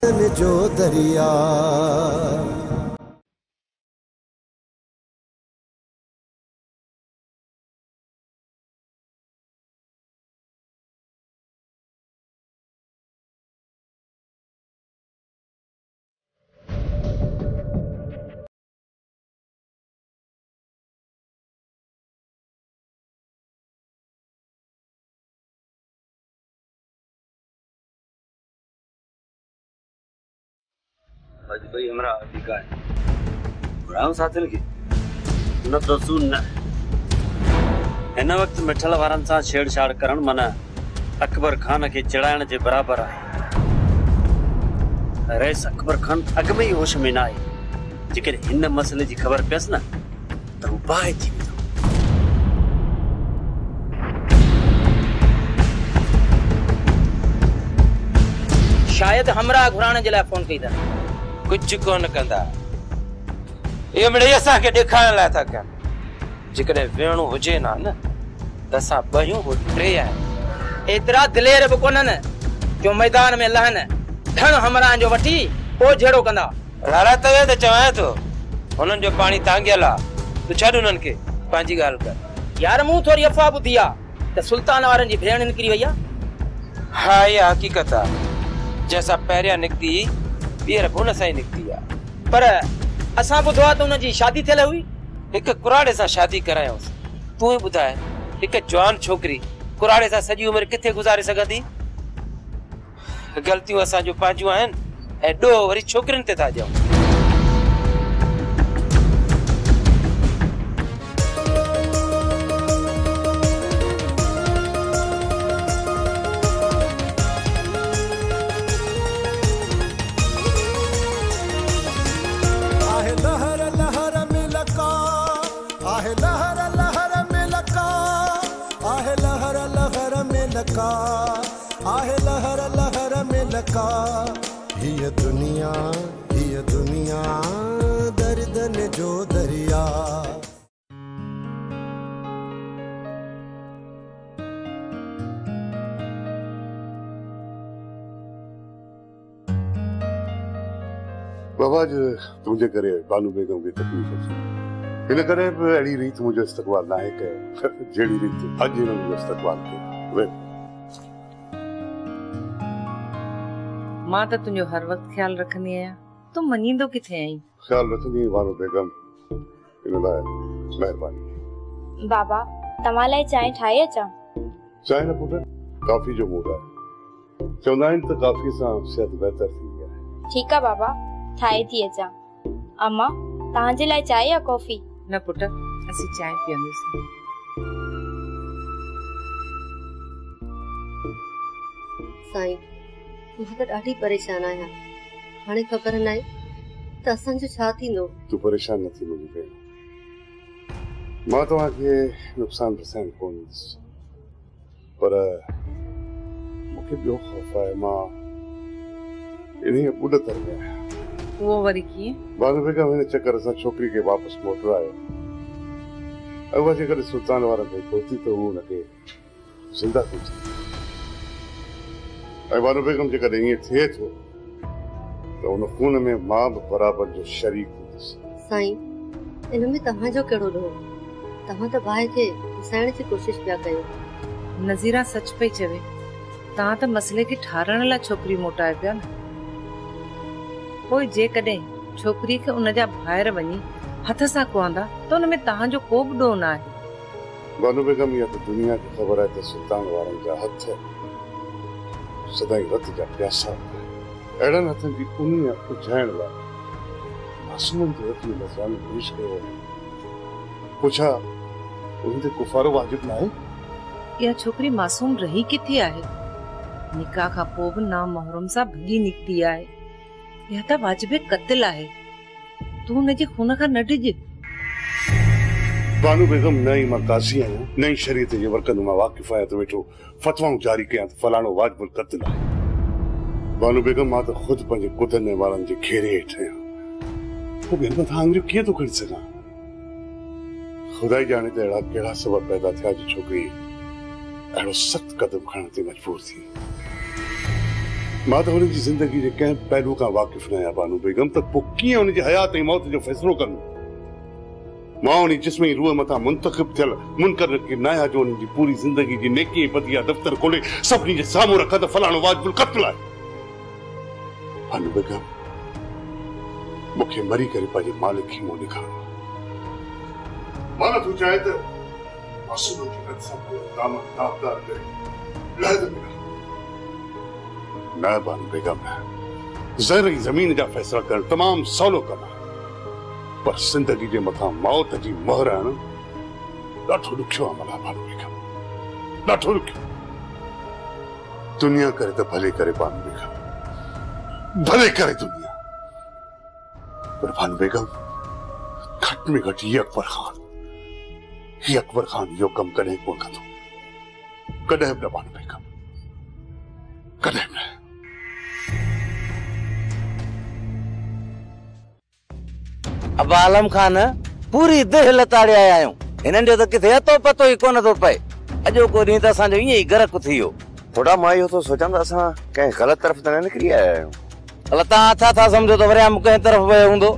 जो दरिया आज भाई हमारा अधिकार है बुराऊं साथिन की न तो सुन न इन वक्त मिठल वारन सा छेड़छाड़ करण मना अकबर खान के चिड़ाइण जे बराबर है। अरे अकबर खान अग में ही होश में ना आई जेकर इन मसले की खबर पियस न तो बाहि थी शायद हमरा घुराने जे लाइ फोन कई था कुछ कोन कंदा ये मिड़े असा के दिखाण ला था क्या जिकरे वेणु हुजे ना न तसा बहियो हो टे है एतरा दिलेर भी कोन न जो मैदान में लहन धन हमरा जो वठी ओ जेड़ो कंदा लाला तवे त चवाए तो उनन जो पानी तांगेला तू छड उनन के पांजी गाल कर यार मु थोड़ी अफवाह बुधिया त सुल्तान वारन जी भेण निकरी वया हां ये हकीकत है जैसा पैरिया निकती बीर भुन साई निकती है पर असा बुधवा तो उन जी शादी थियल हुई एक कुराड़े सा शादी करायो तू ही बुधाए एक जवान छोकरी कुराड़े सा सजी उम्र किथे गुजारे सकती गलतियों असा जो पाजू आन एडो वरी छोकरन ते था जाओ आहे लहर लहर में लका ये दुनिया दर्द ने जो दरिया बाबा तुझे करे बानू बेगम की तकलीफ थी इन करे अड़ी रीत मुझे इस्तकबाल ना है के जेड़ी रीत अज इन मुझे इस्तकबाल के वे मां तो तुझो हर वक्त ख्याल रखनी है तू मनींदो किथे आई ख्याल रखनी बानू बेगम इन लाए मेहरबानी बाबा तमा लाए चाय ठाए अचा चाय न पुट काफी जो मूड है चवंदा आहिनि त काफी सां सेहत बेहतर थी है ठीक है बाबा ठाए थी अचा अम्मा तां जे लाए चाय या कॉफी न पुट असी चाय पियंदुसी साईं मां त ॾाढी परेशान आहियां हाणे ख़बर नाहे त असांजो छा थींदो तू परेशान न थी मुंहिंजी भेण मां तव्हांखे नुक़सान रसाइण कोन ॾींदुसि पर मूंखे ॿियो ख़ौफ़ आहे मां इन्हीअ ॿुॾ तर में आहियां वो वरी कीअं बानू बेगम हिन चक्कर सां छोकिरी खे वापसि मोकिलायो उहा जेकॾहिं सुल्तान वारनि ताईं पहुती त हू हुनखे ज़िंदा थी सघे ऐं बानू बेगम जेकॾहिं ईअं थिए थो त उन खून में मां बि बराबरि जो शरीक हूंदुसि साईं इन में तव्हांजो कहिड़ो ॾोह तव्हां त भाउ खे घुसाइण जी कोशिश पिया कयो नज़ीरा सच पई चवे तव्हां त मसइले खे ठारण लाइ छोकिरी मोटाए पिया न पोइ जेकॾहिं छोकिरी खे उन जा ॿाहिरि वञी हथ सां कुहंदा त उन में तव्हांजो को बि ॾोह न आहे बानू बेगम इहा त दुनिया खे ख़बर आहे त सुल्तान वारनि जा हथ सदाई रत जा प्यासा अहिड़नि हथनि जी उणिवीह उझाइण लाइ मासूमनि जे हथ में नज़रानो पेश कयो पुछा उन ते कुफारो वाजिब न आहे इहा छोकिरी मासूम रही किथे आहे निकाह खां पोइ बि नामहरम सां भॼी निकिती आहे इहा त वाजिबे क़त्ल आहे तू हुनजे खून खां न डिॼ बानू बेगम न ई मां काज़ी आहियां न ई शरीयत जे वर्कनि मां वाक़िफ़ आहियां त वेठो फ़तवाऊं जारी कयां त फलाणो वाजिबुल क़त्ल आहे बानू बेगम मां त ख़ुदि पंहिंजे कुतनि वारनि जे घेरे हेठि आहियां पोइ ॿियनि मथां आङुरियूं कीअं थो खणी सघां ख़ुदा ई ॼाणे त अहिड़ा कहिड़ा सबब पैदा थिया जो छोकिरी अहिड़ो सख़्तु क़दम खणण ते मजबूर थी मां त हुनजी ज़िंदगी जे कंहिं पहलू खां वाक़िफ़ न आहियां बानू बेगम, त पोइ कीअं हुनजी हयात ऐं मौत जो फ़ैसिलो करूं? मां उन जिस्मी रूह मथां मुंतखब थियल मुनकर के नाया जो उनजी पूरी ज़िंदगी जी नेकी बदिया दफ़्तर खोले सभिनी जे साम्हूं रख त फलाणो वाजिबुल क़त्ल आहे। बानू बेगम, मूंखे मरी करे पंहिंजे मालिक खे मुंहुं ॾेखारणो आहे। माना तूं चाहे त मासूम खे रत सां दामन दागदार करे लहद में न बानू बेगम न। ज़हरी ज़मीन जा फ़ैसला करण तमामु सवलो कमु आहे, पर ज़िंदगी जे मथां मौत जी मोहर हणणु ॾाढो ॾुखियो अमल आहे बानू बेगम, ॾाढो ॾुखियो। दुनिया करे त भले करे बानू बेगम, भले करे दुनिया, पर बानू बेगम घटि में घटि ये अकबर खान इहो कमु कॾहिं कोन कंदो, कॾहिं बि न बानू बेगम, कॾहिं बि न। अब आलम खान पूरी दिल लताड़े आया आहियूं, हिननि जो त किथे अतो पतो ई कोन थो पए। अॼो को ॾींहुं त असांजो ईअं ई गरक थी वियो। थोड़ा मां इहो थो सोचां त असां कंहिं ग़लति तरफ़ त न निकिरी आया आहियूं। अलाह तव्हां छा सम्झो त वरियाम कंहिं तरफ़ वियो हूंदो?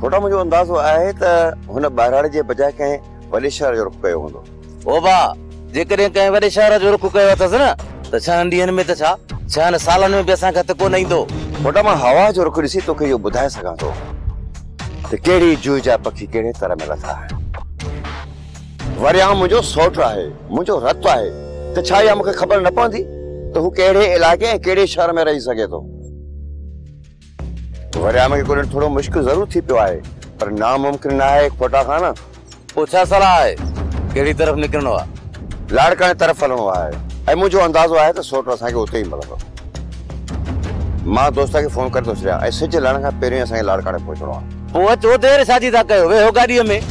थोड़ा मुंहिंजो अंदाज़ो आहे त हुन ॿाहिराणे जे बजाए कंहिं वॾे शहर जो रुख कयो हूंदो। ओ भाउ, जेकॾहिं कंहिं वॾे शहर जो रुख कयो अथसि न त 6 ॾींहंनि में त छा 6 सालनि में बि असांखे हथ कोन ईंदो। थोड़ा मां हवा जो रुख ॾिसी तोखे इहो ॿुधाए सघां थो त कहिड़ी जूह जा पखी कहिड़े तरह में लथा आहिनि। वरियाम मुंहिंजो सौट आहे, मुंहिंजो रतु आहे, त छा इहा मूंखे ख़बर न पवंदी त हू कहिड़े इलाइक़े ऐं कहिड़े शहर में रही सघे थो। वरियाम खे ॻोल्हणु थोरो मुश्किल ज़रूर थी पियो आहे, पर नामुमकिन न आहे खोटा खाना। पोइ छा सलाह आहे, कहिड़ी तरफ़ निकिरणो आहे? लाड़काणे तरफ़ हलणो आहे, ऐं मुंहिंजो अंदाज़ो आहे त सौट असांखे उते ई मिलंदो। मां दोस्त खे फोन करे थो छॾियां ऐं सिज लहण खां पहिरियों असांखे लाड़काणे पहुचणो आहे। पोइ अचो, देरि छाजी था कयो, वेहो गाॾीअ में।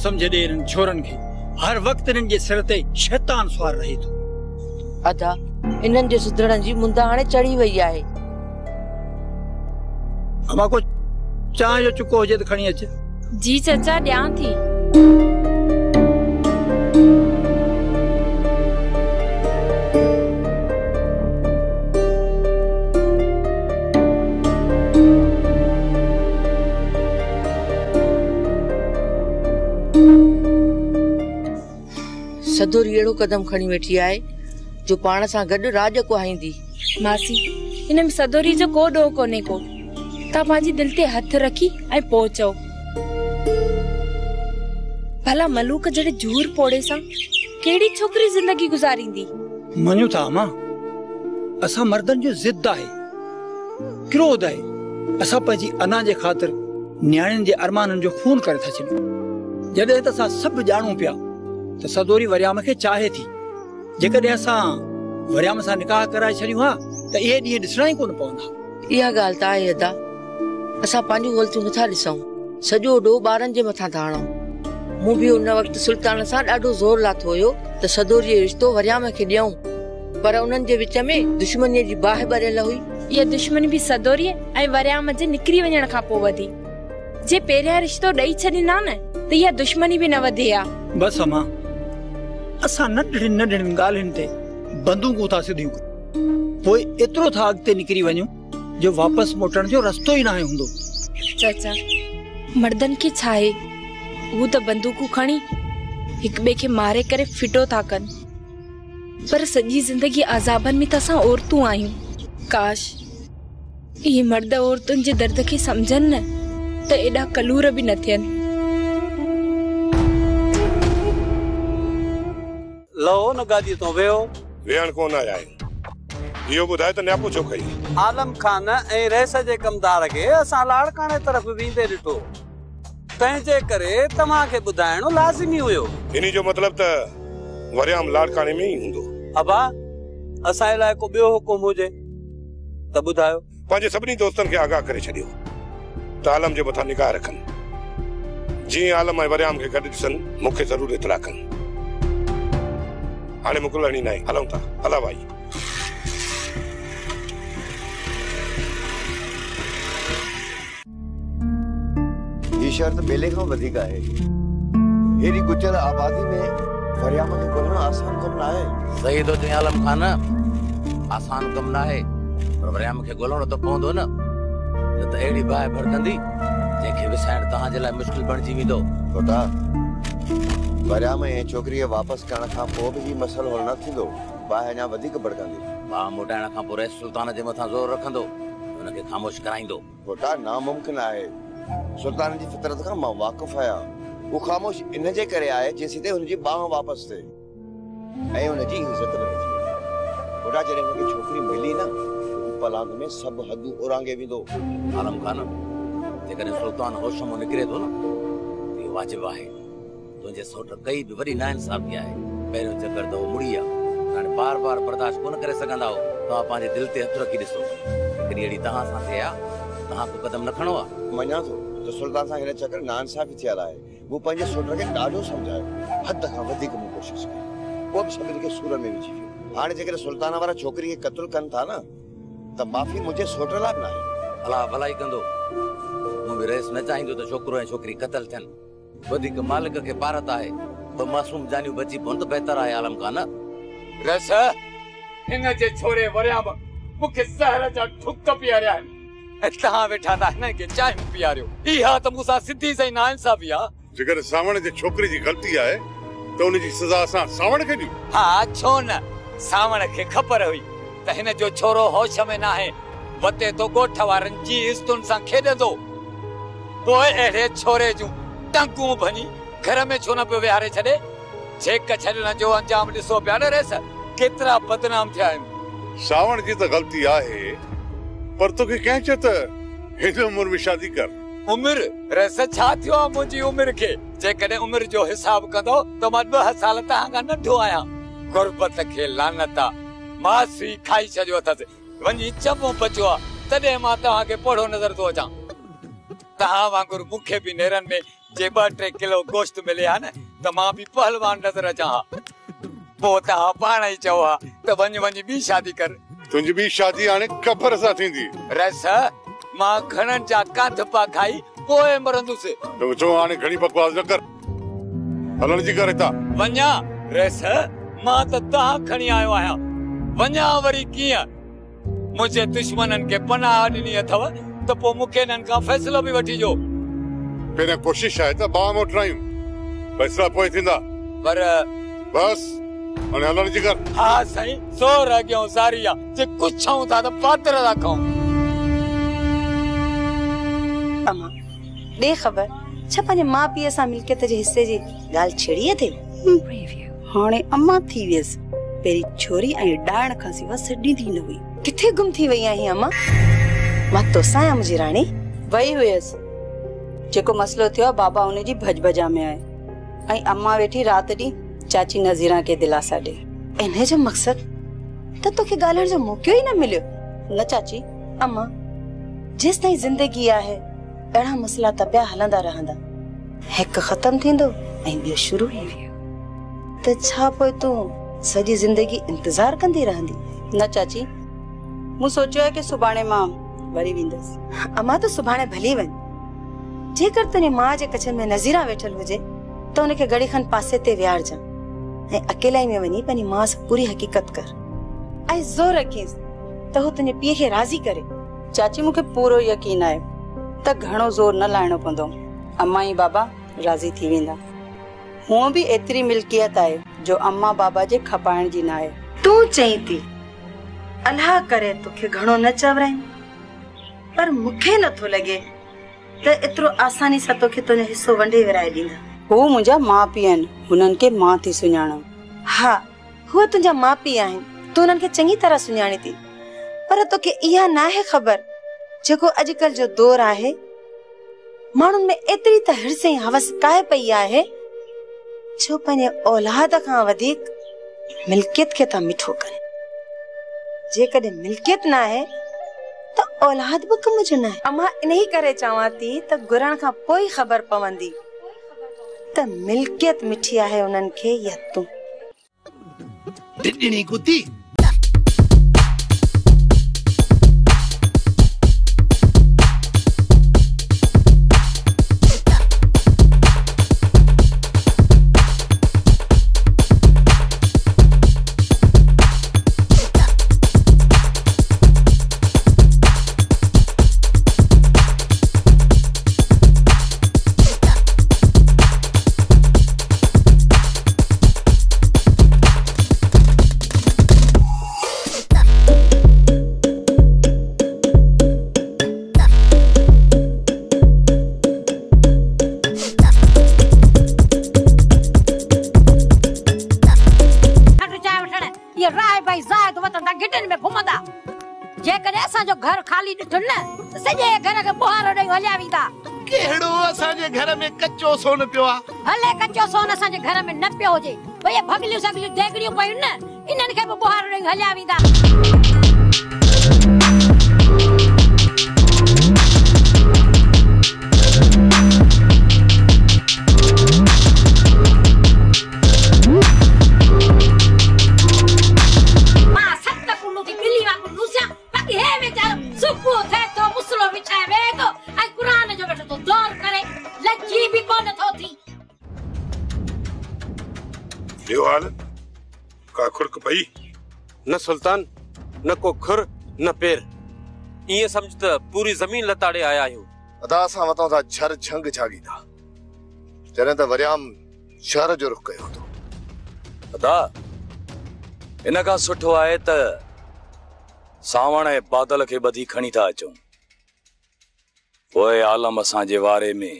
समझ दे इन छोरन के हर वक्त इन जे सिर ते शैतान सवार रही थो। अदा इनन जे सुधरण जी मुंदा हाणे चढ़ी वई आहे। अमा को चाय जो चुको हुजे त खणी अच। जी चाचा ॾियां थी। सदोरी अहिड़ो कदम खणी वेठी आहे जो पाण सां गॾु राज कुहाईंदी। मासी इन में सदोरी जो को ॾोह कोन्हे को, तव्हां पंहिंजी दिलि ते हथ रखी ऐं पोइ चओ। भला मलूक जड़े जूर पोड़े सां केड़ी छोकरी जिंदगी गुजारींदी? मञू था मां, असां मर्दन जो जिद आहे, क्रोध आहे। असां पंहिंजी अना जे ख़ातिर न्याणियुनि जे अरमाननि जो खून करे था छॾियूं। जॾहिं त असां सभु ॼाणूं पिया त सदोरी वरियाम खे चाहे थी। जेकॾहिं असां वरियाम सां निकाह कराए छॾियूं हा त इहे ॾींहं ॾिसणा ई कोन पवंदा। इहा ॻाल्हि त आहे अदा, असां पंहिंजूं ग़लतियूं नथा ॾिसूं, सॼो ॾोह ॿारनि जे मथां था हणूं। मूं बि उन वक़्तु सुल्तान सां ॾाढो ज़ोर लाथो हुयो त सदोरी जो रिश्तो वरियाम खे ॾियूं, पर उन्हनि जे विच में दुश्मनीअ जी बाहि भरियल हुई। इहा दुश्मनी बि सदोरी ऐं वरियाम जे निकिरी वञण खां पोइ वधी। जे पहिरियां रिश्तो ॾेई छॾींदा न त इहा दुश्मनी बि न वधी आ। बस अमा, असां नंढड़ियुनि नंढड़ियुनि ॻाल्हियुनि ते बंदूकूं था सिधियूं, पोइ एतिरो था अॻिते निकिरी वञूं जो वापसि मोटण जो रस्तो ई न हूंदो। चाचा मर्दन खे छा आहे, हू त बंदूकूं खणी हिक ॿिए खे मारे करे फिटो था कनि, पर सॼी ज़िंदगी अज़ाबनि में त असां औरतूं आहियूं। काश इहे मर्द औरतुनि जे दर्द खे सम्झनि न त एॾा कलूर बि न थियनि। लो न गाॾी तो वेहो। वेहण कोन आया आहिनि, इहो ॿुधाए त न्यापो छो कई? आलम खान ऐं रैस जे कमदार खे असां लाड़काणे तरफ़ वेंदे ॾिठो, तंहिंजे करे तव्हांखे ॿुधाइणो लाज़िमी हुयो। इन जो मतिलब त वरियाम लाड़काणे में ई हूंदो। अबा असांजे लाइ को ॿियो हुकुम हुजे त ॿुधायो। पंहिंजे सभिनी दोस्तनि खे आगाह करे छॾियो त आलम जे मथां निगाह रखनि। जीअं आलम ऐं वरियाम खे गॾु ॾिसनि मूंखे ज़रूरु इतला कनि। हाणे मोकिलणी न आहे, हलूं था। हला भाई। ये शर्त बेले खां वधीक आहे। हेड़ी गुजर आबादी में वरियाम खे ॻोल्हणु आसान कमु न आहे। सही तो चई आलम खान, आसान कमु न आहे, पर वरियाम खे ॻोल्हणो त पवंदो न। न त अहिड़ी बाहि भड़कंदी जंहिंखे विसाइण तव्हांजे लाइ मुश्किल बणिजी वेंदो। छोटा वरियाम ऐं छोकिरीअ वापसि करण खां पोइ बि हीउ मसइलो हल न थींदो। बाहि अञा वधीक भड़कंदी। बाहि मोटाइण खां पोइ रईस सुल्तान जे मथां ज़ोर रखंदो, हुनखे ख़ामोश कराईंदो। छोटा नामुमकिन आहे। सुल्तान जी फितरत खां मां वाक़िफ़ आहियां। वो ख़ामोश इन जे करे आहे जेसीं ताईं हुनजी बाहि वापसि थिए ऐं हुनजी इज़त रहे। छोटा जॾहिं हुनखे छोकिरी मिली न, पलांग में सभु हदूं उरांगे वेंदो। आलम खान, जेकॾहिं सुल्तान होश मां निकिरे थो न, इहो वाजिबु आहे। तुंहिंजे सौट कई बि वॾी नाइंसाफ़ी आहे। पहिरियों चकर त उहो मुड़ी आहे, हाणे बार बार बर्दाश्त कोन करे सघंदा हो। तव्हां पंहिंजे दिलि ते हथु रखी ॾिसो। हिकिड़ी अहिड़ी तव्हां सां थिए आहे, तव्हां को क़दम न खणो आहे। मञा थो त सुल्तान सां हिन चकर नाइंसाफ़ी थियल आहे। वो पंहिंजे सौट खे ॾाढो सम्झायो, हद खां वधीक मूं कोशिशि कई। पोइ बि सभिनी खे सूर में विझी वियो। हाणे जेकॾहिं सुल्तान वारा छोकिरी खे क़त्ल कनि था न, त माफ़ी मुंहिंजे सौट लाइ बि न आहे। अलाह भलाई कंदो। मूं बि रईस न चाहींदो त छोकिरो ऐं छोकिरी क़त्ल थियनि। वधीक मालिक खे भारत आहे, ॿ मासूम जानियूं बची पवनि त बहितर आहे। आलम खान, रस हिन जे छोरे वरियाम मूंखे ज़हर जा ठुक पीआरिया आहिनि। तव्हां वेठा था हिन खे चांहि पीआरियो। इहा त मूंसां सिधी सही नाइंसाफ़ी आहे। जेकर सावण जे छोकिरे जी ग़लती आहे त उनजी सज़ा असां सावण खे ॾियूं। हा छो न, सावण खे ख़बर हुई त हिन जो छोरो होश में न आहे। वते तो ॻोठ वारनि जी इज़तुनि सां खेॾंदो। पोइ अहिड़े छोरे जूं टंगूं भञी घर में छो न पियो विहारे छॾे। झेक छॾण जो अंजाम ॾिसो पिया न रेस, केतिरा बदनाम थिया आहिनि। सावण जी त ग़लती आहे, पर तोखे कंहिं चयो त हिन उमिरि में शादी कर। उमिरि रेस छा थियो आहे मुंहिंजी उमिरि खे? जेकॾहिं उमिरि जो हिसाब कंदो त मां 2 साल तव्हां खां नंढो आहियां। गुरबत खे लानत आहे, मासी खाई छॾियो अथसि। वञी चमो बचियो आहे, तॾहिं मां तव्हांखे पोढ़ो नज़र थो अचां। तव्हां वांगुरु मूंखे बि नेरनि में जे 2-3 किलो गोश्त मिले हा न, त मां बि पहलवान नज़र अचां हा। पोइ तव्हां पाण ई चओ हा त वञी ॿी शादी कर। तुंहिंजी ॿी शादी हाणे क़बर सां थींदी। रस मां घणनि जा कांध पा खाई पोइ मरंदुसि। तो चओ हाणे घणी बकवास न कर, हलण जी कर हितां। वञा रस, मां त तव्हां खणी आयो आहियां। वञा वरी कीअं? मुंहिंजे दुश्मननि खे पनाह ॾिनी अथव त पोइ मूंखे हिननि खां फ़ैसिलो बि वठी ॾियो। पहिरियां कोशिशि आहे त बाहि मोटायूं, फ़ैसिला पोइ थींदा। पर बस हाणे हलण जी कर। हा साईं, ज़ोर अॻियां सारी आहे। जे कुझु छऊं था त पात्र था खाऊं। अमा ॾे ख़बर, छा पंहिंजे माउ पीउ सां मिल्कियत जे हिसे जी ॻाल्हि छेड़ी अथई? हाणे अम्मा थी वियसि, पहिरीं छोरी ऐं ॾाइण खां सवाइ सॾी थी न हुई। किथे गुम थी वई आहीं अम्मा? मां तोसां आहियां मुंहिंजी राणी। वई हुयसि, जेको मसलो थियो आहे बाबा उनजी भॼ-भॼा में आहे ऐं अम्मा वेठी राति ॾींहुं चाची नज़ीरा खे दिलासा ॾे। इन जो मक़सद त तोखे ॻाल्हाइण जो मौक़ो ई न मिलियो न चाची। अम्मा जेसि ताईं ज़िंदगी आहे अहिड़ा मसला त पिया हलंदा रहंदा। हिकु ख़तम थींदो ऐं ॿियो शुरू। त छा पोइ तूं सॼी ज़िंदगी इंतज़ार कंदी रहंदी? न चाची, मूं सोचियो आहे कि सुभाणे मां वरी वेंदसि। अम्मा त सुभाणे भली वञ। जेकर तुंहिंजी माउ जे कछ में नज़ीरा वेठल हुजे त उनखे घड़ी खनि पासे ते विहारजां ऐं अकेलाई में वञी पंहिंजी माउ सां पूरी हक़ीक़त कर ऐं ज़ोर रखीसि त हू तुंहिंजे पीउ खे राज़ी करे। चाची, मूंखे पूरो यकीन आहे त घणो ज़ोर न लाइणो पवंदो। अम्मा ऐं बाबा राज़ी थी वेंदा। हूअं बि एतिरी मिल्कियत आहे जो अम्मा बाबा जे खपाइण जी न आहे। तूं चई थी अल्लाह करे तोखे घणो न चवराई, पर मूंखे नथो लॻे त एतिरो आसानी सां तोखे तुंहिंजो हिसो वंडे विराए ॾींदा। हू मुंहिंजा माउ पीउ आहिनि, हुननि खे मां थी सुञाणां। हा, हूअ तुंहिंजा माउ पीउ आहिनि, तूं हुननि खे चङी तरह सुञाणी थी, पर तोखे इहा न आहे ख़बर जेको अॼुकल्ह जो दौर आहे, माण्हुनि में एतिरी त हिर्स ऐं हवस काए पई आहे जो पंहिंजे औलाद खां वधीक मिल्कियत खे था मिठो कनि। जेकॾहिं मिल्कियत न आहे त त औलाद बि कम जो न आहे। अम्मा इन्ही करे चवां थी त गुरण खां पोइ ख़बर पवंदी त मिल्कियत मिठी आहे उन्हनि खे या तूं। डिडणी कुती घर खाली ॾिठो न सॼे घर खे बुहारो ॾेई हलिया वेंदा। केड़ो असांजे घर में कच्चो सोन पियो आहे। भले कच्चो सोन असांजे घर में न पियो हुजे, भई भगलियूं सगलियूं देगड़ियूं पयूं न, इन्हनि खे बि बुहारो ॾेई हलिया वेंदा। का खुरक पई न सुल्तान, न को खुर न पैर, ये समझ त पूरी जमीन लताड़े आया आहियूं। अदा असां वतां था छर छंग छागी था जॾहिं त वरियाम शहर जो रुख कयो तो। अदा इन खां सुठो आहे त सावण ऐं बादल खे ॿधी खणी था अचूं, पोइ आलम असांजे वारे में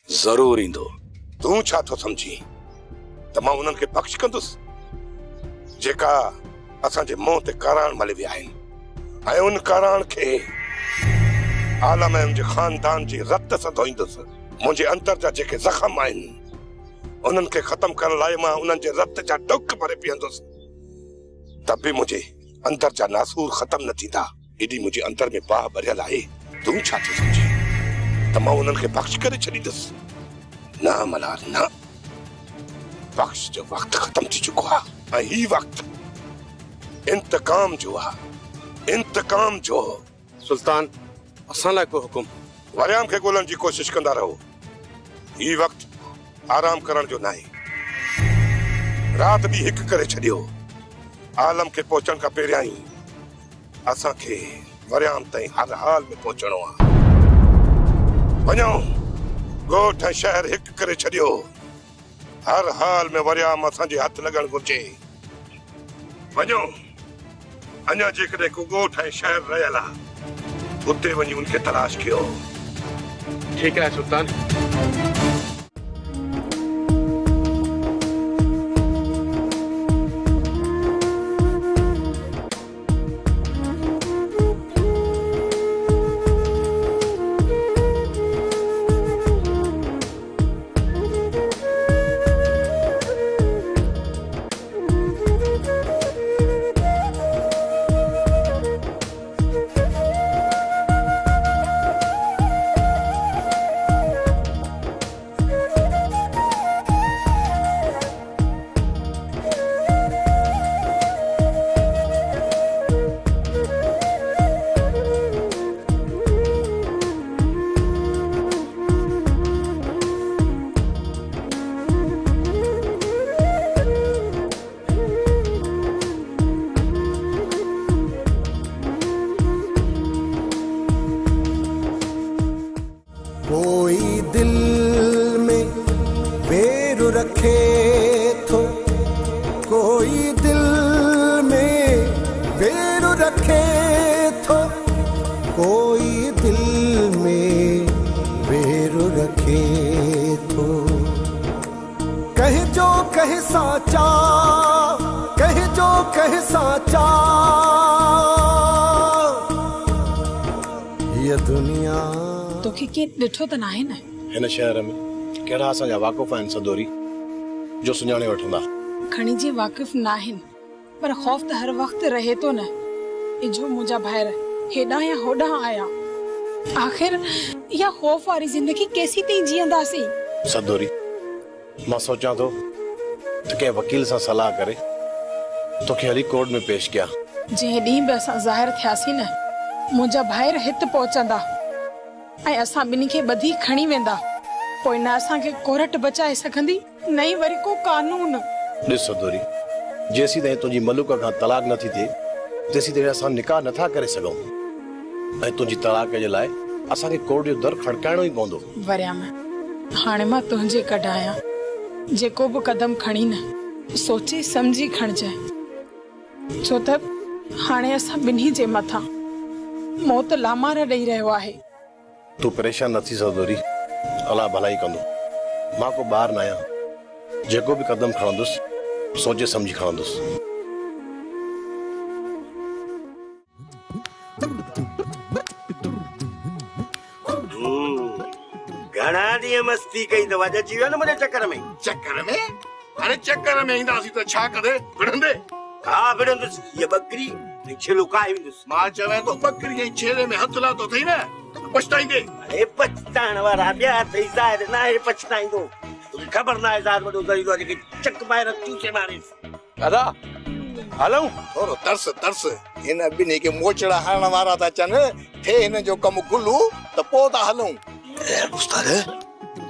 ज़रूर ईंदो। तूं छा थो समझी त मां उन्हनि खे बख़्श कंदुसि जेका असांजे मुंहं ते काराण मले विया आहिनि ऐं उन काराण खे आलम ऐं मुंहिंजे ख़ानदान जी रत सां धोईंदुसि। मुंहिंजे अंदर जा जेके ज़ख़म आहिनि उन्हनि खे ख़तम करण लाइ मां उन्हनि जे रत जा डुक भरे पीअंदुसि, तब बि मुंहिंजे अंदर जा नासूर ख़तम न थींदा। एॾी मुंहिंजे अंदर में बाह भरियल आहे। तूं छा थो समझी त मां उन्हनि खे बख़्श करे छॾींदुसि? न मल्हार न, बख़्श जो वक़्तु ख़तम थी चुको आहे ऐं ही वक़्तु इंतकाम जो आहे, इंतकाम जो। सुल्तान असां लाइ को हुकुम? वरियाम खे ॻोल्हण जी कोशिश कंदा रहो। ही वक़्तु आराम करण जो न आहे। रात बि हिकु करे छॾियो। आलम खे पहुचण खां पहिरियां ई असांखे वरियाम ताईं हर हाल में पहुचणो आहे। वञो ॻोठ ऐं शहर हिकु करे छॾियो। हर हाल में वरियाम असांजे हथ लॻण घुर्जे। वञो, अञा जेकॾहिं को ॻोठ ऐं शहर रहियल आहे उते वञी उनखे तलाश कयो। ठीक है सुल्तान। ॾिठो त नाहे न हिन शहर में कहिड़ा असांजा वाक़ुफ़ आहिनि सदोरी जो सुञाणे वठंदा। खणी जी वाक़िफ़ नाहिनि पर ख़ौफ़ त हर वक़्तु रहे थो न। इजो मुंहिंजा भाइर हेॾा या होॾा आया, आखिर इहा खौफ वारी जिंदगी केसी ताईं जीअंदासीं? सदोरी, मां सोचां थो त कंहिं वकील सां सलाह करे तोखे हली कोर्ट में पेश कयां। जंहिं ॾींहुं बि असां ज़ाहिर थियासीं न, मुंहिंजा भाइर हिते पहुचंदा ऐं असां ॿिन्ही खे ॿधी खणी वेंदा। पोइ न असांखे कोर्ट बचाए सघंदी, न ई वरी को कानून। ॾिस सदोरी, जेसी ताईं तुंहिंजी मलूक खां तलाक नथी थिए तेसी ताईं असां निकाह नथा करे सघूं ऐं तुंहिंजी तलाक जे लाइ असांखे कोर्ट जो दर खड़काइणो ई पवंदो। वरिया में हाणे मां तुंहिंजे कढायां, जेको बि कदम खणी न सोचे समझी खणजांइ, छो त हाणे असां ॿिन्ही जे मथां मौत लामार ॾेई रहियो आहे। तू परेशान न थी सदोरी, अलाह भलाई कंदो। मां को ॿार न आहियां, जेको बि कदम खणंदुसि सोचे समझी खणंदुसि। घणा ॾींहं मस्ती कई त वॼ अची वियो न मुंहिंजे चक्कर में। चक्कर में? अरे चक्कर में ईंदासीं त छा करे विढ़ंदे? हा विढ़ंदुसि, हीअ बकरी ऐं छेलो खाए वेंदुसि। मां चवां थो बकरी ऐं छेले में हथु लाथो अथई न, पछताईंदे। अरे पछताइण वारा ॿिया अथई, ज़ाहिर न आहे पछताईंदो। तोखे ख़बर न आहे ज़ाहिर वॾो ज़रीदो आहे जेके चक ॿाहिरि चूचे मारेसि। दादा हलूं? थोरो तरस तरस, हिन ॿिन्ही खे मोचड़ा हणण वारा था अचनि, थे हिन जो कमु गुलू त पोइ था हलूं। उस्ताद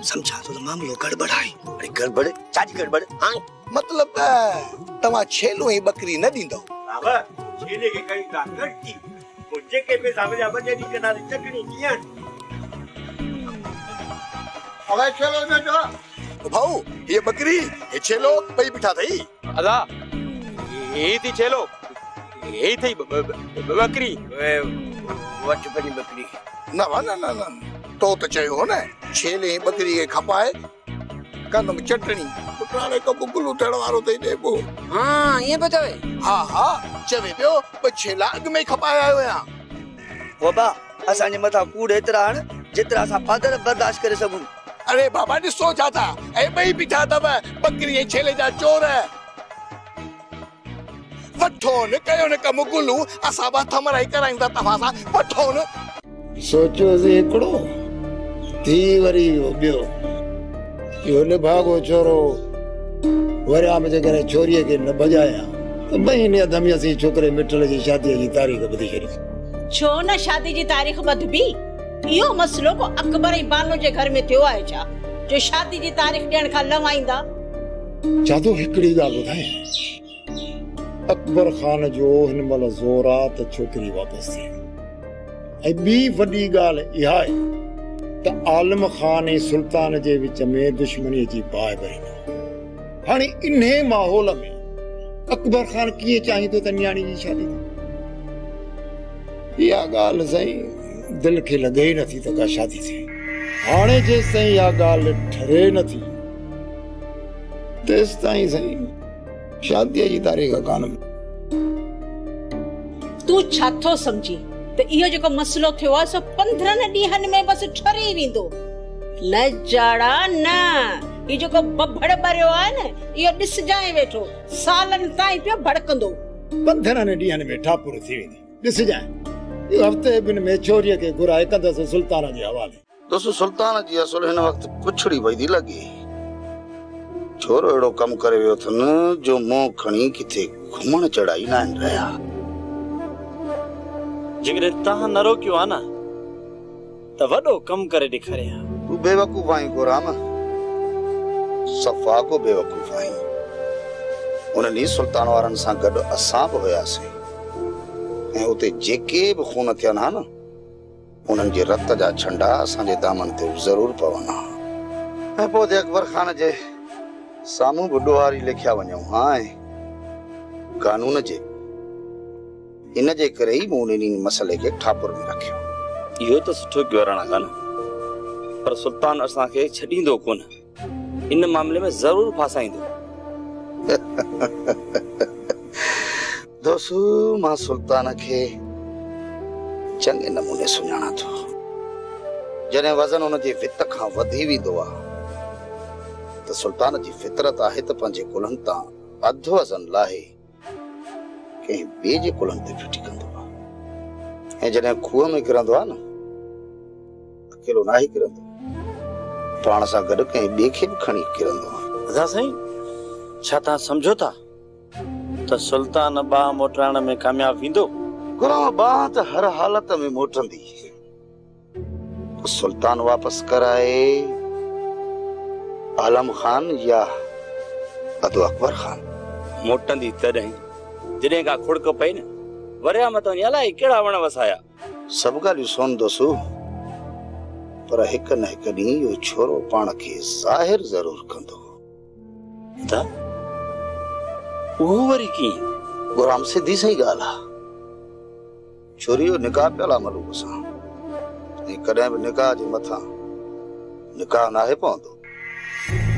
समझा तो मामलो गड़बड़ आहे। अरे गड़बड़ छाजी गड़बड़? हां मतलब तव्हां छेलो ऐं बकरी न ॾींदो? बाबा छेले खे कई था गड़ती, पोइ जेके पैसा मुंहिंजा वॾे ॾींहं कंदा चटणी कीअं? अवे छेलो न जो भाऊ, ये बकरी ये छेलो ॿई बिठा अथई। अदा हे थी छेलो, हे थी बकरी। वच पंहिंजी बकरी न न न न, तो त चयो हो न छेले ऐं बकरी खे खपाए कंदम चटणी, पुत्राणे कबो गुलू थियण वारो अथई ॾेबो। हाँ ईअं पियो चवे? हा हा चवे पियो, पर छेला अॻु में ई खपाए आयो आहियां। बाबा असांजे मथां कूड़ एतिरा आहिनि जेतिरा असां फादर बर्दाश्त करे सघूं। अरे बाबा ॾिसो छा था, ऐं ॿई बीठा अथव बकरी ऐं छेले जा चोर। वठो न कयो न कमु गुलू, असां बि हथ मराई करायूं था तव्हां सां, वठो न। सोचियोसीं हिकिड़ो थी वरी ॿियो, इहो निभागो छोरो वरिया में जेकॾहिं छोरीअ खे न भॼाया त ॿई दमी असीं छोकिरे मिटल जी शादीअ जी तारीख़ ॿधी छॾी। छो न शादी जी तारीख़ ॿधबी? इहो मसलो को अकबर ऐं बानो जे घर में थियो आहे छा, जो शादी जी तारीख़ ॾियण खां लवाईंदा? जादू हिकिड़ी ॻाल्हि ॿुधाए, अकबर खान जो हिन महिल ज़ोर आहे त छोकिरी वापसि थिए, ऐं ॿी वॾी ॻाल्हि इहा आहे त आलम खान ऐं सुल्तान जे विच में दुश्मनीअ जी बाहि भरी न। हाणे इन माहौल में अकबर खान कीअं चाहींदो त न्याणी जी शादी थिए? इहा ॻाल्हि साईं दिलि खे लॻे ई नथी त का शादी थिए। हाणे जेसि ताईं इहा ॻाल्हि ठरे नथी तेसि ताईं साईं शादीअ जी तारीख़ कान। तूं छा थो सम्झी त इहो जेको मसलो थियो आहे सो 15 ॾींहनि में बस ठरी वेंदो? न जाड़ा न, इहो जेको बबड़ भरियो आहे न, इहो ॾिसजाए वेठो सालनि ताईं पियो भड़कंदो। 15 ॾींहनि में ठापुर थी वेंदी, ॾिसजाए। इहो हफ़्ते ॿिनि में छोरीअ खे घुराए कंदसि सुल्तान जे हवाले। दोस्तो सुल्तान जी असुल हिन वक़्तु पुछड़ी पई थी लॻे। छोरो अहिड़ो कमु करे वियो अथनि जो मुंहुं खणी किथे घुमण चढ़ाई न आहिनि रहिया। जेकॾहिं तव्हां न रोकियो आहे न त वॾो कमु करे ॾेखारियां। तूं बेवकूफ़ आहीं गुराम, सफ़ा को बेवकूफ़ आहीं। उन ॾींहुं सुल्तान वारनि सां गॾु असां बि हुयासीं, ऐं उते जेके बि खून थियनि हा न, उन्हनि जे रत जा छंडा असांजे दामन ते ज़रूरु पवनि हा। ऐं पोइ ते अकबर खान जे साम्हूं बि ॾोहारी लिखिया वञूं हा। ऐं कानून जे इन जे करे ई मूं उन मसइले खे ठापुर में रखियो। इहो त सुठो कयो राणा खान, पर सुल्तान असांखे छॾींदो कोन, इन मामले में ज़रूरु फासाईंदो। दोस्तू मां सुल्तान खे चङे नमूने सुञाणा थो। जॾहिं वज़न हुन जे वित खां वधी वेंदो आहे त सुल्तान जी फितरत आहे त पंहिंजे कुलनि तां अधु वज़न लाहे कंहिं ॿिए जे कुलनि ते फिटी कंदो आहे। ऐं जॾहिं खूह में किरंदो आहे न अकेलो ना ही किरंदो, पाण सां गॾु कंहिं ॿिए खे बि खणी किरंदो आहे। अदा साईं, छा तव्हां सम्झो था त सुल्तान बाह मोटाइण में कामयाब थींदो? गुलाम बाह त हर हालत में मोटंदी। सुल्तान वापस कराए आलम खान या अदो अकबर खान? मोटंदी तॾहिं जॾहिं का खुड़क पई न वरिया मत अलाए कहिड़ा वण वसाया। सभु ॻाल्हियूं सुनंदुसि, पर हिकु न हिकु ॾींहुं इहो छोरो पाण खे ज़ाहिर ज़रूर कंदो। उहो वरी कीअं? गुलाम सिधी सही ॻाल्हि आहे। छोरी जो निकाह पियल आहे मलूक सां, ऐं कॾहिं बि निकाह जे मथां निकाह नाहे पवंदो।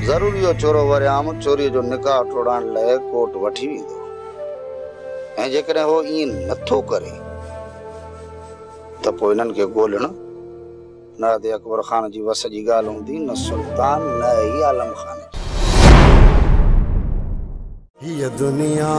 ज़रूरी इहो छोरो वरियाम चोरीअ जो निकाह टोड़ाइण लाइ कोर्ट वठी वेंदो, ऐं जेकॾहिं हो ईअं नथो करे त पोइ इन्हनि खे ॻोल्हण न अदे अकबर खान जी वस जी ॻाल्हि हूंदी, न सुल्तान न ई आलम खान। ये दुनिया